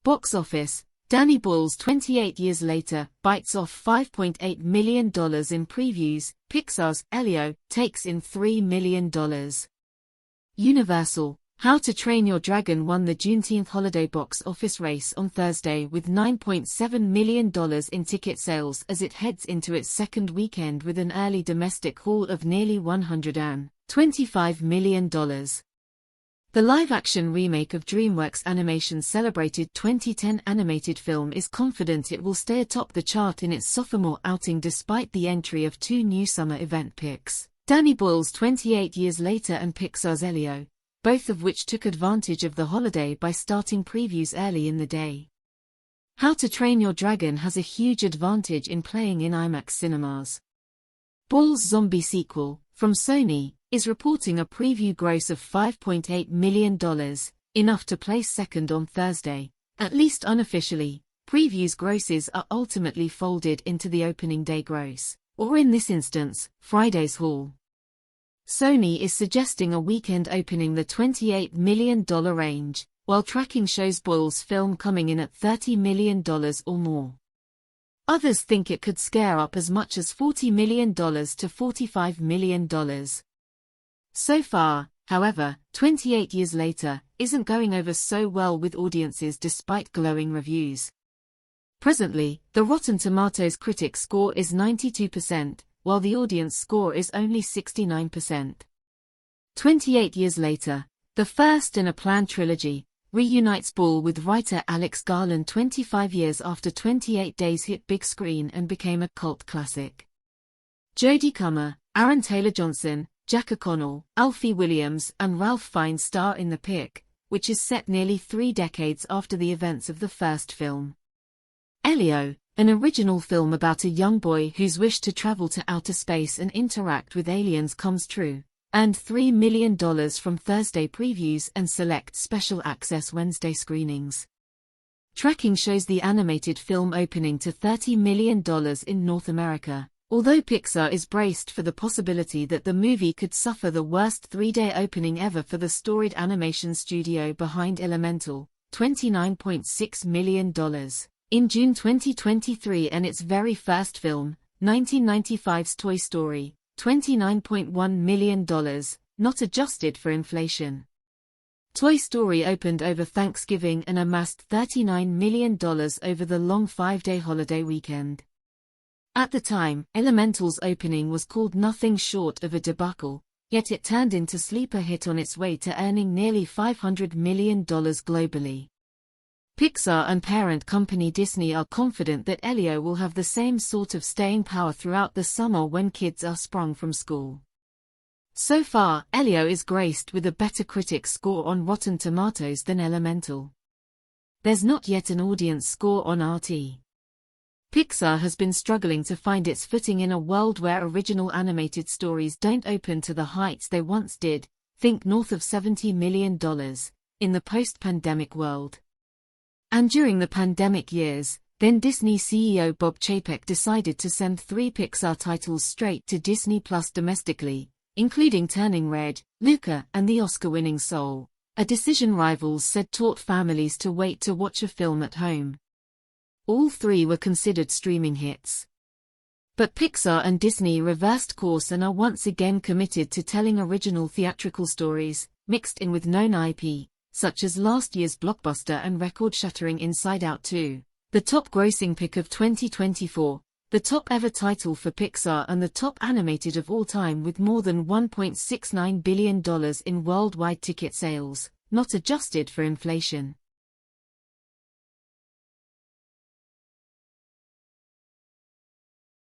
Box office. Danny Boyle's 28 Years Later bites off $5.8 million in previews. Pixar's Elio takes in $3 million. Universal. How to Train Your Dragon won the Juneteenth holiday box office race on Thursday with $9.7 million in ticket sales as it heads into its second weekend with an early domestic haul of nearly $125 million. The live-action remake of DreamWorks Animation's celebrated 2010 animated film is confident it will stay atop the chart in its sophomore outing despite the entry of two new summer event picks, Danny Boyle's 28 Years Later and Pixar's Elio, both of which took advantage of the holiday by starting previews early in the day. How to Train Your Dragon has a huge advantage in playing in IMAX cinemas. Boyle's zombie sequel, from Sony, is reporting a preview gross of $5.8 million, enough to place second on Thursday. At least unofficially, previews grosses are ultimately folded into the opening day gross, or in this instance, Friday's haul. Sony is suggesting a weekend opening the $28 million range, while tracking shows Boyle's film coming in at $30 million or more. Others think it could scare up as much as $40 million to $45 million. So far, however, 28 Years Later isn't going over so well with audiences despite glowing reviews. Presently, the Rotten Tomatoes critic score is 92%, while the audience score is only 69%. 28 Years Later, the first in a planned trilogy, reunites Boyle with writer Alex Garland 25 years after 28 Days hit big screen and became a cult classic. Jodie Comer, Aaron Taylor-Johnson, Jack O'Connell, Alfie Williams and Ralph Fiennes star in The Pick, which is set nearly 3 decades after the events of the first film. Elio, an original film about a young boy whose wish to travel to outer space and interact with aliens comes true, earned $3 million from Thursday previews and select special access Wednesday screenings. Tracking shows the animated film opening to $30 million in North America, although Pixar is braced for the possibility that the movie could suffer the worst 3-day opening ever for the storied animation studio behind Elemental, $29.6 million, in June 2023, and its very first film, 1995's Toy Story, $29.1 million, not adjusted for inflation. Toy Story opened over Thanksgiving and amassed $39 million over the long 5-day holiday weekend. At the time, Elemental's opening was called nothing short of a debacle, yet it turned into sleeper hit on its way to earning nearly $500 million globally. Pixar and parent company Disney are confident that Elio will have the same sort of staying power throughout the summer when kids are sprung from school. So far, Elio is graced with a better critic score on Rotten Tomatoes than Elemental. There's not yet an audience score on RT. Pixar has been struggling to find its footing in a world where original animated stories don't open to the heights they once did, think north of $70 million, in the post-pandemic world. And during the pandemic years, then Disney CEO Bob Chapek decided to send 3 Pixar titles straight to Disney Plus domestically, including Turning Red, Luca and the Oscar-winning Soul, a decision rivals said taught families to wait to watch a film at home. All 3 were considered streaming hits. But Pixar and Disney reversed course and are once again committed to telling original theatrical stories, mixed in with known IP, such as last year's blockbuster and record-shattering Inside Out 2, the top-grossing pick of 2024, the top-ever title for Pixar and the top animated of all time with more than $1.69 billion in worldwide ticket sales, not adjusted for inflation.